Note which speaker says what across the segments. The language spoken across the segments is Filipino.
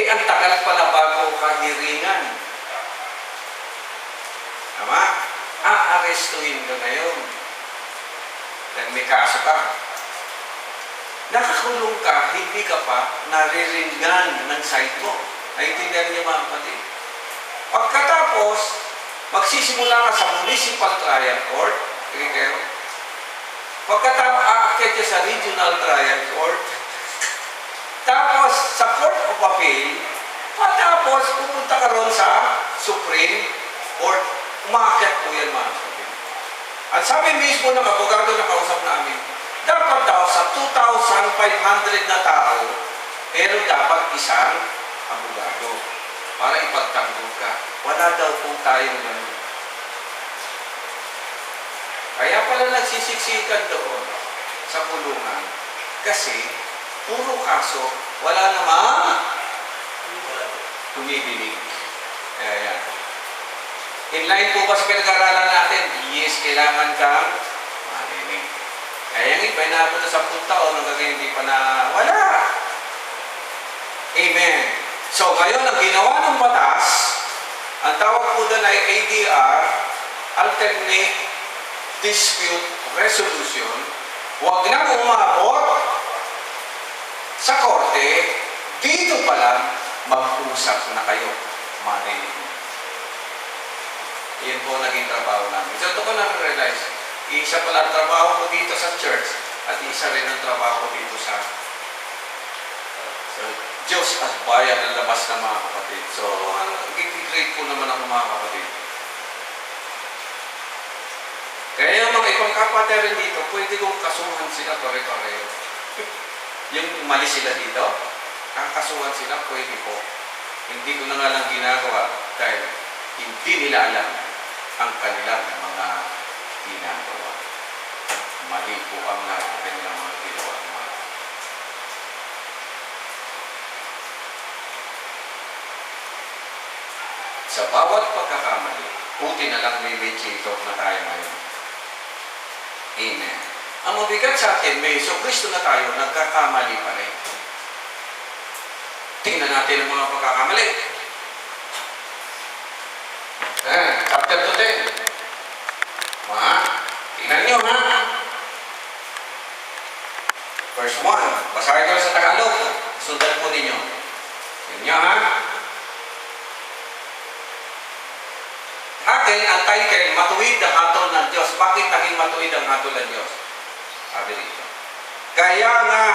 Speaker 1: ang tagal pala bago kahiringan. Tama? Aarestuhin ka ngayon. Dahil may kaso ka. Nakakulong ka, hindi ka pa nariringgan ng side mo. Naintindihan niyo mga kapatid. Pagkatapos, magsisimula ka sa municipal trial court. Okay kayo? Pagkatapos, aakyat ka sa regional trial court. Tapos, sa Court of Appeal. Patapos, pupunta ka ron sa Supreme Court. Umaakyat po yan mga kapatid. At sabi mismo ng abogado na kausap namin, dapat daw sa 2,500 na tao, pero dapat isang abogado para ipagtanggol ka. Wala daw po tayong ganun. Kaya pala nagsisiksikan doon sa kulungan kasi puro kaso, wala namang tumibinig. Ayan. Inline po ba sa pinag-aralan natin? Yes, kailangan kang marinig. Kaya yung iba na po sa 10 taon hanggang hindi pa na wala. Amen. So, ngayon, ang ginawa ng batas, ang tawag po doon ay ADR, Alternate Dispute Resolution. Huwag na umabot sa korte, dito pa lang, mag-usap na kayo. Marinig mo. Yan po naging trabaho namin. So, ito ko na-realize, isa pala ang trabaho ko dito sa church at isa rin ang trabaho ko dito sa Diyos at bayan ng labas ng mga kapatid. So, grateful naman ako mga kapatid. Kaya yung mga ibang kapatid rin dito, pwede kong kasuhan sila pare-pareho. Yung mali sila dito, kakasuhan sila, pwede po. Hindi ko na nga lang ginagawa dahil hindi nila alam ang kanilang mga ginagawa. Mali po ang kanilang mga ginawa. Sa bawat pagkakamali, buti na lang may mediator na tayo ngayon. Amen. Ang mabigat sa atin, may Kristo na tayo, nagkakamali pa rin. Tingnan natin ang mga pagkakamali. Chapter 10. Tingnan nyo, ha? Verse 1. Basahin ko sa Tagalog. Sundan po ninyo. Tingnan nyo, ha? Akin, ang title, matuwid ang hatol ng Diyos. Bakit naging matuwid ang hatol ng Diyos? Sabi rito. Kaya nga,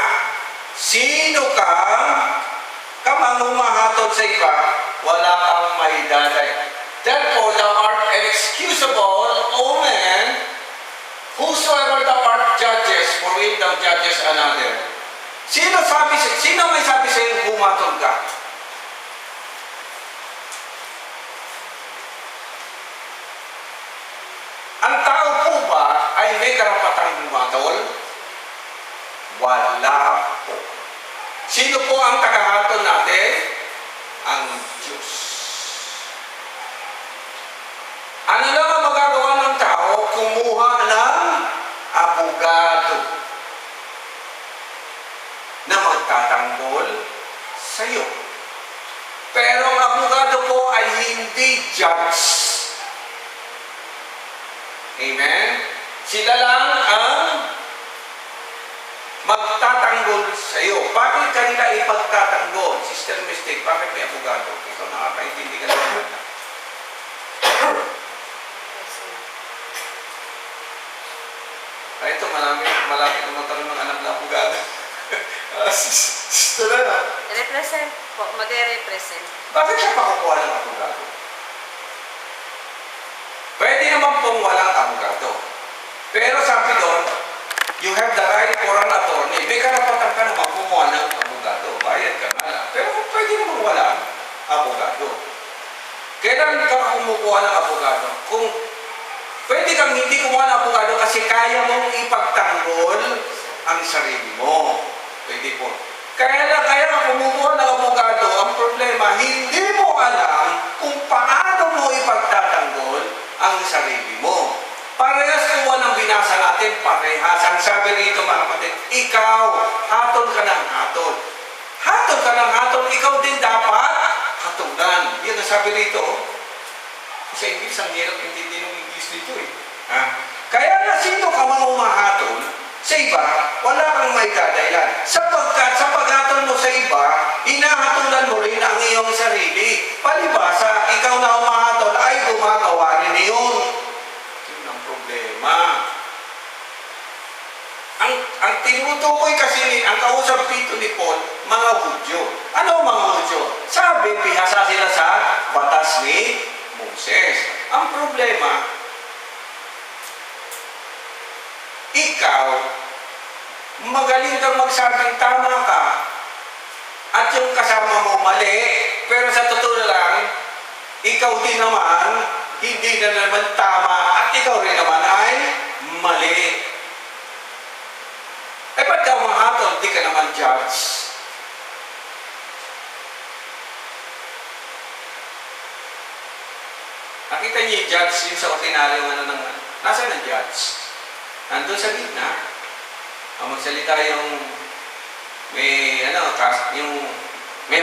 Speaker 1: sino ka mang humahatol sa iba, wala kang may dalay. Therefore, thou art inexcusable, O man, whosoever thou art judges, for which thou judges another. Sino may sabi sa iyo, humatol ka? Ang tao po ba ay may karapatang humatol? Wala po. Sino po ang tagahatol natin? Ang Diyos. Ano lang ang magagawa ng tao? Kumuha ng abogado na magtatanggol sa iyo. Pero ang abogado po ay hindi judge. Amen? Sila lang ang magtatanggol sa iyo. Bakit kanila ipagtatanggol? Sister Mystic, bakit may abogado? Ikaw nakakaintindi ka naman. Ito, malapit na magkaroon ng anak na abogado. Sister na.
Speaker 2: Represent po, mag-represent.
Speaker 1: Bakit siya pakukuha ng abogado? Pwede naman pong walang abogado. Pero sabi doon, you have the right for an attorney. May karapatan ka naman kumuha ng abogado. Bayad ka na lang. Pero pwede naman walang abogado. Kailan ka kumukuha ng abogado? Kung pwede kang hindi kumuha ng abogado kasi kaya mong ipagtanggol ang sarili mo. Pwede po. Kaya ka kumukuha ng abogado, ang problema, hindi mo alam kung paano mo ipagtatanggol ang sarili mo. Parehas kuha ng binasa natin, parehas. Ang sabi rito mga kapatid, ikaw, hatol ka ng hatol. Hatol ka ng hatol, ikaw din dapat hatulan. Yan ang sabi rito. Sa English, ang hirap intindi ng English dito eh. Ha? Kaya na sino ka mang umahatol, sa iba, wala kang may dadailan. Sapagkat sa paghatol mo sa iba, hinahatulan mo rin ang iyong sarili. Palibasa, ikaw na umahatol ay gumagawa rin iyon. Yun ang problema. Ang tinutukoy kasi, ang kausap dito ni Paul, mga Hudyo. Ano mga Hudyo? Sabi, bihasa sila sa batas ni Moses. Ang problema, ikaw, magaling kang magsabing tama ka, at yung kasama mo mali, pero sa totoo lang, ikaw din naman, hindi na naman tama, at ikaw rin naman ay mali. Eh, ba't ka umahatol? Di ka naman judge. Nakita niyo yung judge yung sa ordinaryong nasaan ang judge? Nandun sa gitna. Magsalita yung may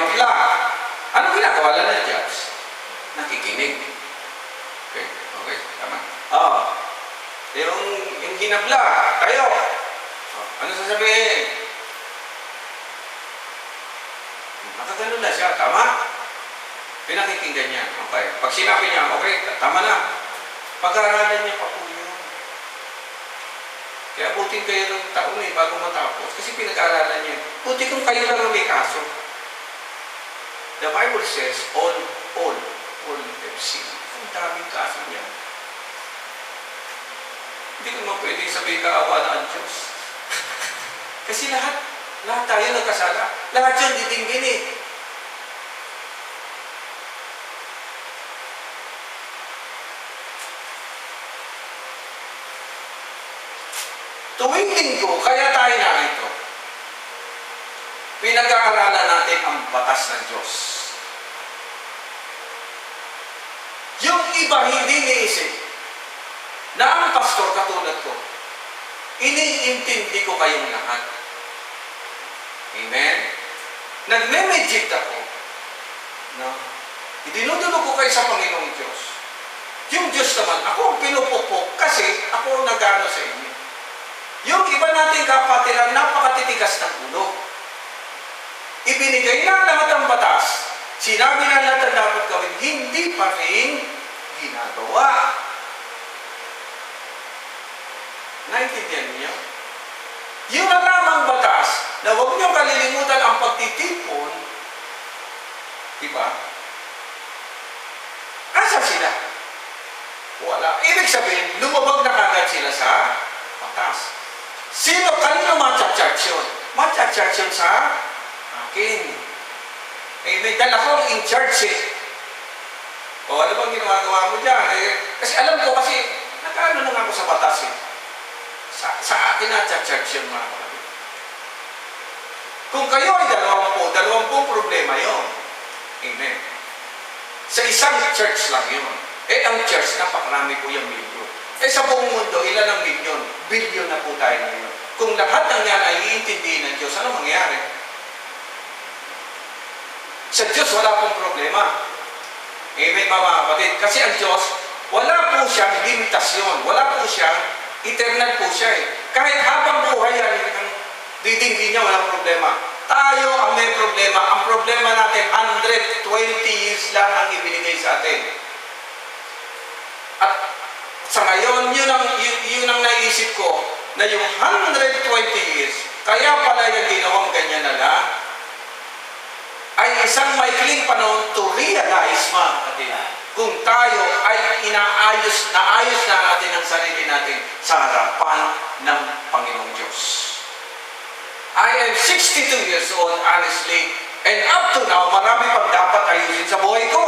Speaker 1: hapla. Ano ginagawa lang ng judge? Nakikinig. Okay, tama. Yung hinabla, kayo. Ano sasabihin? Nakagano na siya, tama? Pinakikinggan niya. Okay. Pag sinabi niya, okay, tama na. Pag-aaralan niya pa po yun. Kaya buti kayo ng taon bago matapos. Kasi pinag-aaralan niya. Buti kung kayo lang ang may kaso. The Bible says, all have sinned. Ang daming kaso niya. Hindi ko naman pwede sabihin kaawa na ang Diyos. Kasi lahat tayo nagkasala. Lahat yun ditinggin eh. Tuwing linggo, kaya tayo narito. Pinag-aaralan natin ang batas ng Diyos. Yung iba hindi niisip na ang pastor katulad ko, iniintindi ko kayong lahat. Amen? Nagme-meditate ako. No? Idinudulo ko kayo sa Panginoong Diyos. Yung Diyos naman, ako ang pinupukpok kasi ako ang nag-ano sa inyo. Yung iba nating kapatiran, napakatitigas ng ulo. Ibinigay na lahat ang batas. Sinabi na lahat ang dapat gawin, hindi pa rin ginagawa. Naintindihan niyo? Yun ang lamang batas na huwag niyo kalilimutan ang pagtitipon. Diba? Asa sila? Wala. Ibig sabihin, lumabag na kagad sila sa batas. Kanino matcha-charge yun? Matcha-charge yun sa akin. Amen. Dahil ako ang in charge eh. O ano bang ginagawa mo dyan? Kasi alam ko kasi, nakaano lang ako sa batas eh. Sa akin na-charge yun mga kapatid. Kung kayo ay 20 problema yun. Amen. Sa isang church lang yun. Ang church, napakarami po yung milyon. Sa buong mundo, ilan ang milyon? Bilyon na po tayo ngayon. Kung lahat ng yan ay iintindihin ng Diyos, ano mangyayari? Sa Diyos, wala pong problema. Amen, mga kapatid. Kasi ang Diyos, wala po siyang limitasyon. Wala po siyang eternal po siya eh. Kahit habang buhay yan, ang didingin niya, walang problema. Tayo ang may problema. Ang problema natin, 120 years lang ang ibinigay sa atin. At sa ngayon, yun ang naisip ko, na yung 120 years, kaya pala yung ginawang ganyan na lang, ay isang maikling panahon to realize, mga kapatid, kung tayo ay naayos na natin ang sarili natin sa harapan ng Panginoong Diyos. I am 62 years old, honestly, and up to now, marami pang dapat ayusin sa buhay ko.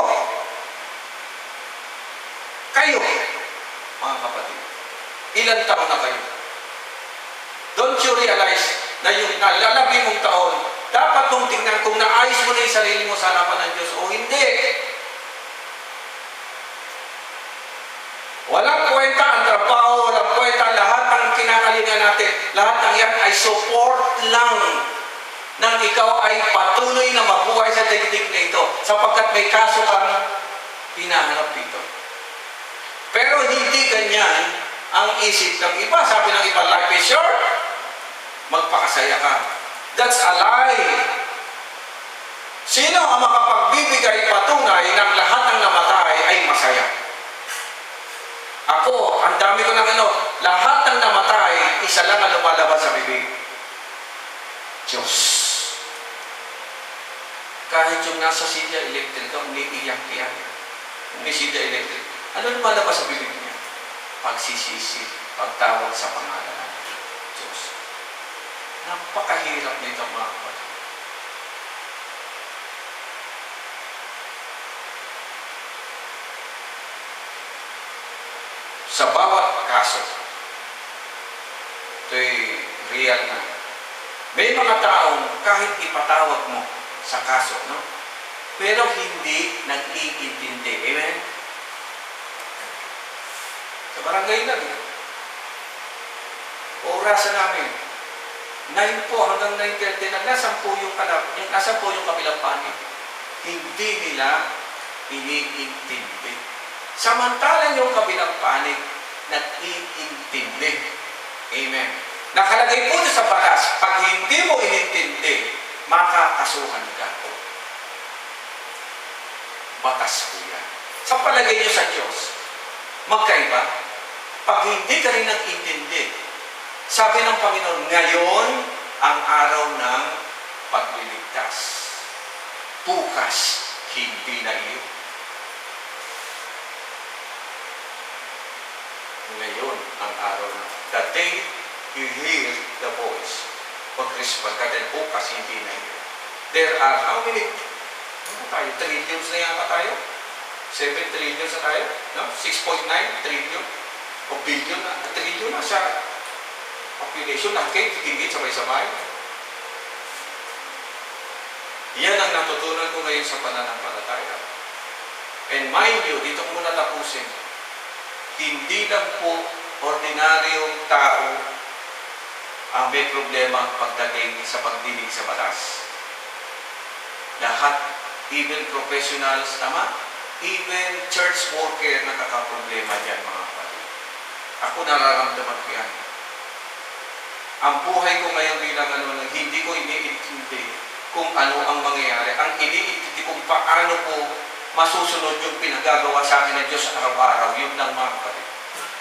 Speaker 1: Kayo, mga kapatid, ilan taon na kayo? Don't you realize na yung nalalabi mong taon, dapat mong tingnan kung naayos mo na yung sarili mo sa harapan ng Diyos o hindi. Walang kwenta ang trabaho, walang kwenta lahat ng kinakalinga natin. Lahat ng yan ay support lang. nang ikaw ay patuloy na mabuhay sa daigdig na ito sapagkat may kaso kang hinaharap dito. Pero hindi ganyan ang isip ng iba. Sabi ng iba, life is short, magpakasaya ka. That's a lie. Sino ang makapagbibigay patunay ng lahat ng namatay ay masaya? Ako, ang dami ko ng lahat ng namatay, isa lang ang lumalabas sa bibig. Diyos. Kahit yung nasa silya electric ka, umiiyak-iyak. May silya electric. Ano lumalabas sa bibig niya? Pagsisisi, pagtawag sa pangalan ng Diyos. Napakahirap nito mga kapatid. Sa bawat kaso, ito'y real na. May mga taong kahit ipatawag mo sa kaso, no? Pero hindi nag-iintindi. Amen? Sa barangay lang. Orasan namin. 9 po hanggang 9:30 na nasan po yung kabilang panig. Hindi nila iniintindi. Samantalang yung kabilang panig, nag-iintindi. Amen. Nakalagay po sa batas, pag hindi mo inintindi, makakasuhan ka. Batas po yan. Sa palagay niyo sa Diyos, magkaiba. Pag hindi ka rin nag-intindi, sabi ng Panginoon, ngayon ang araw ng pagliligtas. Bukas, hindi na iyo. Ngayon ang araw na. The day you hear the voice of Christmas, then bukas hindi na yun. There are how many? Ano tayo? Trillions na yata tayo? 7 trillions na tayo? No? 6.9 trillion? O billion na? Trillion na sa population. Lahat kayo titigit sabay-sabay. Yan ang natutunan ko ngayon sa pananampalataya. And mind you, dito ko muna tapusin. Hindi lang po ordinaryong tao ang may problema pagdating sa pagdinig sa batas. Lahat, even professionals, tama? Even church worker nakakaproblema dyan, mga kapatid. Ako nararamdaman ko yan. Ang buhay ko ngayon bilang hindi ko iniintindi kung ano ang mangyayari. Ang iniintindi kung paano ko masusunod yung pinagagawa sa akin ng Diyos sa araw-araw. Yun lang, mga kapatid.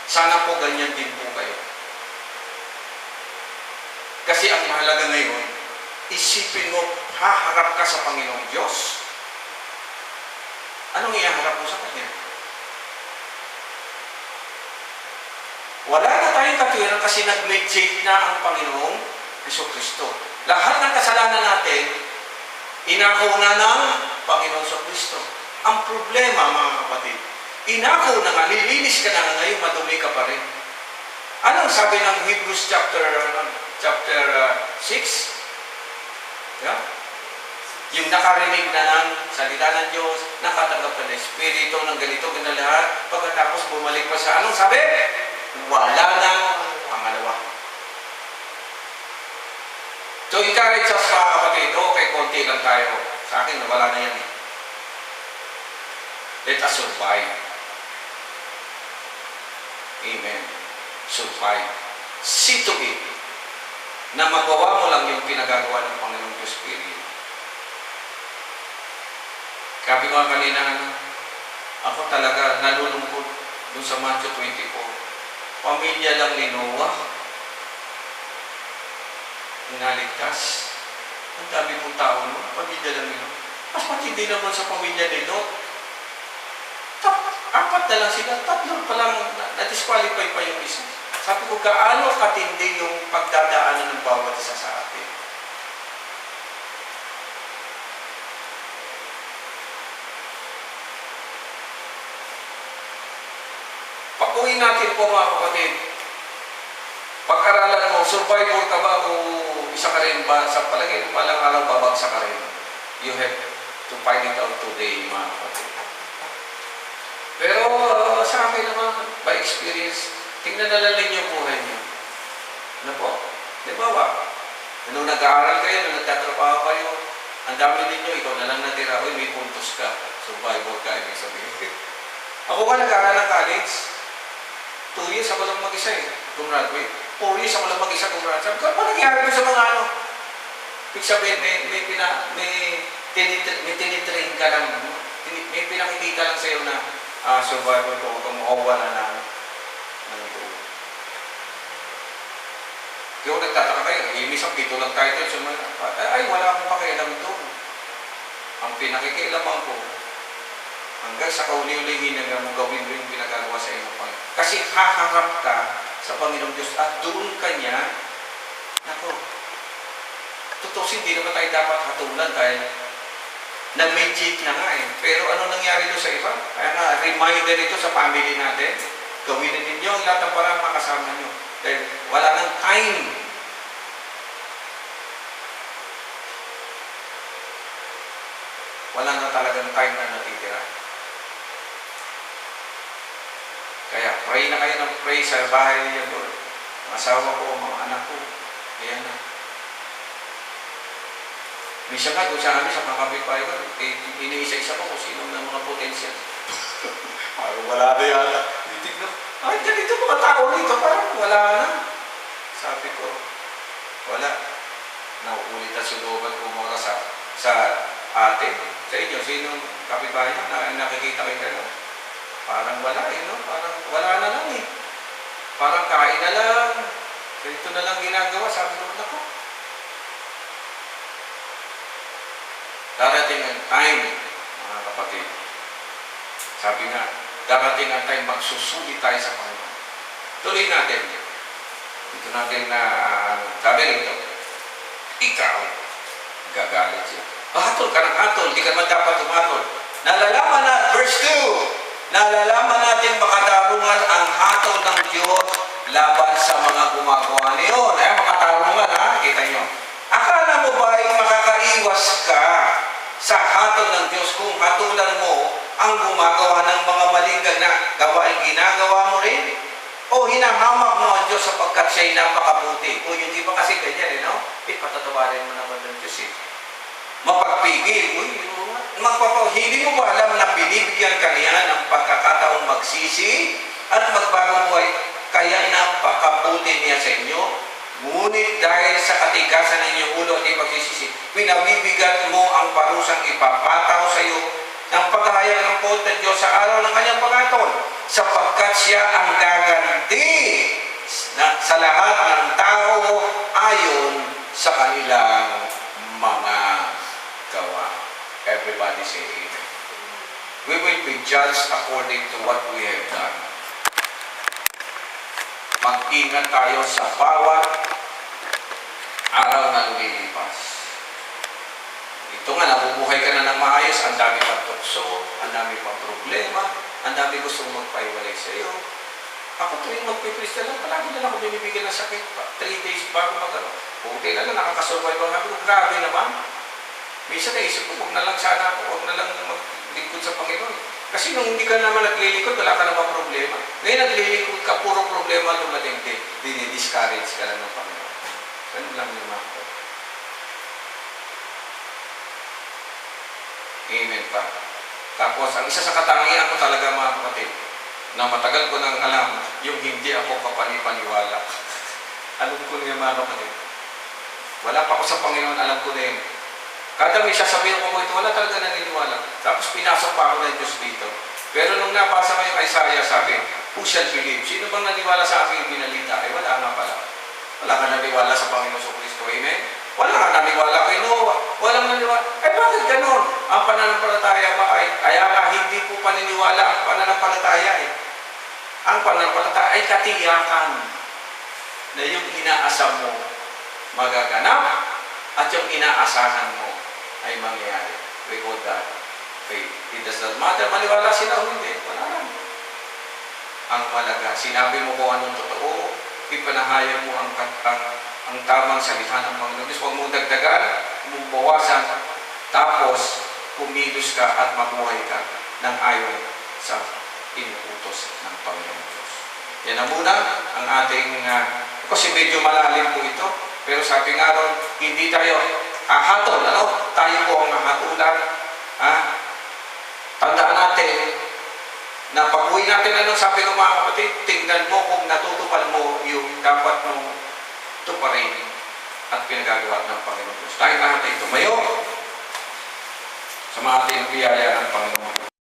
Speaker 1: Sana po ganyan din po kayo. Kasi ang mahalaga ngayon, isipin mo, haharap ka sa Panginoong Diyos. Anong ihaharap mo sa Kanya? Wala na tayong katwiran kasi nag-mediate na ang Panginoong Jesucristo. Lahat ng kasalanan natin, inako na ng Panginoong Jesucristo. Ang problema, mga kapatid, inako na nga, nilinis ka na ngayon, madumi ka pa rin. Anong sabi ng Hebrews chapter 6? Yeah? Yung nakarinig na ng salita ng Diyos, nakatanggap ka ng Espiritu, ng ganito, ganito lahat, pagkatapos bumalik pa sa anong sabi? Wala nang pangalawa. So, encourage us mga kapatid, okay, konti lang tayo. Sa akin, wala na yan eh. Let us survive. Amen. Survive. See to it na magawa mo lang yung pinagagawa ng Panginoong Diyos Spirit. Sabi ko nga kanina, ako talaga nalulungkot dun sa Matthew 24. Pamilya lang ni Noah. Inaligtas. Ang dami mong tao mo. Pamilya lang ni Noah. Mas matindi naman sa pamilya ni Lot. 4 na lang sila. 3 pa lang na-disqualify pa yung isa. Sabi ko, gaano katindi yung pagdadaanan ng bawat isa sa atin. Pag-uwi natin po mga kapatid, pag-aralan mo, survivor ka ba o isa ka rin ba? Sa palagay mo palang araw babagsak ka rin. You have to find it out today, mga kapatid. Pero sa akin naman, by experience, tingnan na lang yung buhay niyo. Ano po? Di ba ba? Nung nag-aaral kayo, nung nagtatrabaho ang dami ninyo, ikaw na lang natira, uy, may puntos ka. Survivor ka, ibig sabihin. Ako nga nag-aaral ng college, 2 years ako lang mag-isa eh, gumraduate. 4 years ako lang mag-isa gumraduate. Sabi ko, ano nangyari ko sa mga ano? Ibig sabihin, may tinitrain ka lang, may pinakikita lang sa'yo na survivor ko, huwag kang mawawala na ng ito. Kaya kung nagtataka kayo, minsan pito lang tayo doon, ay, wala akong pakialam doon. Ang pinakikialaman ko, hanggang sa kauli-ulihin na mo gawin mo yung pinagagawa sa iyong Panginoon. Kasi haharap ka sa Panginoong Diyos at doon ka niya, nako, totoo, hindi naman tayo dapat hatulan dahil na-magic na nga eh. Pero ano nangyari doon sa iba? Kaya nga, reminder ito sa family natin. Gawin na ninyo ang lahat ng parang makasama nyo. Dahil wala nang time. Wala na talagang time na natitira. Kaya pray na kayo ng pray sa bahay niya, Lord. Ang asawa ko, mga anak ko. Ayan na. Minsan nga, doon sa amin, sa mga kapitbahay ko, iniisa-isa ko kung sino ng mga potential. Parang wala na yata. Titignan, ay, ganito mga tao rito, parang wala na. Sabi ko, wala. Nauulit ang suloban ko mga sa atin. Sa inyo, sino kapitbahay nyo na nakikita kayo gano'n? Parang wala eh, no? Parang wala na lang eh. Parang kain na lang. Ganito na lang ginagawa. Sabi ko, nako. Darating ang time, mga kapatid. Sabi na, darating ang time, magsusulit tayo sa Panginoon. Tuloy natin. Dito natin na, sabi rito, ikaw, gagalit siya. Hatol ka ng hatol, hindi ka naman dapat tumatol. Nalalaman na, verse 2, nalalaman natin makatarungan ang hatol ng Diyos laban sa mga gumagawa niyon. Ay, makatarungan ha, kita nyo. Akala mo ba ay makakaiwas ka sa hatol ng Diyos kung hatulan mo ang gumagawa ng mga maling na gawain ginagawa mo rin? O hinahamak mo ang Diyos sapagkat siya'y napakabuti? O yung iba kasi ganyan, no? Patatawarin mo naman ng Diyos eh. Mapagpigil, hindi mo ba alam na binibigyan ka niya ng pagkakataong magsisi at magbagong buhay? Kaya napakabuti niya sa inyo. Ngunit dahil sa katigasan ng inyong ulo at ipagsisisi, pinabibigat mo ang parusang ipapataw sa iyo ng paghahayag ng puot ng Diyos sa araw ng kanyang pagkatol, sapagkat siya ang gaganti sa lahat ng tao ayon sa kanilang mga gawa. Everybody say amen. We will be judged according to what we have done. Mag-ingat tayo sa bawat araw na lumilipas. Ito nga, nabubuhay ka na ng maayos, ang dami pang tukso, ang dami pang problema, ang dami gustong magpaiwalay sa iyo. Ako tuwing magpiprista lang, palagi na lang ako binibigyan ng sakit. 3 days bago mag-ano. Okay na lang, nakakasurvive ang habi. Grabe naman. Minsan naisip ko, huwag na lang sana ako, huwag na lang maglingkod sa Panginoon. Kasi nung hindi ka naman naglilingkod, wala ka naman problema. Ngayon naglilingkod ka, puro problema dumating din. Dinidiscourage ka lang ng Panginoon. Ganun lang yung mga ko. Amen pa. Tapos, ang isa sa katangian ko talaga mga kapatid, na matagal ko nang alam, yung hindi ako kapanipaniwala. Alam ko niya mga kapatid. Wala pa ako sa Panginoon, alam ko na yun. Kada may sasabihin ko ito, wala talaga naniniwala. Tapos pinasok pa ako ng Diyos dito. Pero nung nabasa ko yung Isaiah, sabi, who shall believe? Sino bang naniwala sa aking binalita? Eh, wala nga pala. Wala ka naniwala sa Panginoon sa Kristo. Amen? Wala ka naniwala kay Noah. Walang naniwala. Eh, bakit ganun? Ang pananampalataya ba ay, kaya nga hindi po paniniwala ang pananampalataya eh. Ang pananampalataya ay katiyakan na yung inaasam mo magaganap at yung inaasahan mo ay mangyayari. We call that faith. It does not matter, maniwala sila o hindi. Wala lang. Ang malaga, sinabi mo kung anong totoo, ipanahayag mo ang tamang salita ng Panginoon Diyos. Huwag mong dagdagan, huwag mong bawasan, tapos kumilos ka at mabuhay ka ng ayon sa inuutos ng Panginoon Diyos. Yan na muna ang ating, kasi medyo malalim po ito, pero sabi nga ron, hindi tayo hatol, ano? Tayo tayo po ang hatulan. Ha? Tandaan natin na pag-uwi natin, ano sabi ng mga kapatid, tingnan mo kung natutupad mo yung dapat mong tuparin at pinagagawa ng Panginoon Diyos. Tayo lahat ay tumayo sa mga ating biyaya ng Panginoon.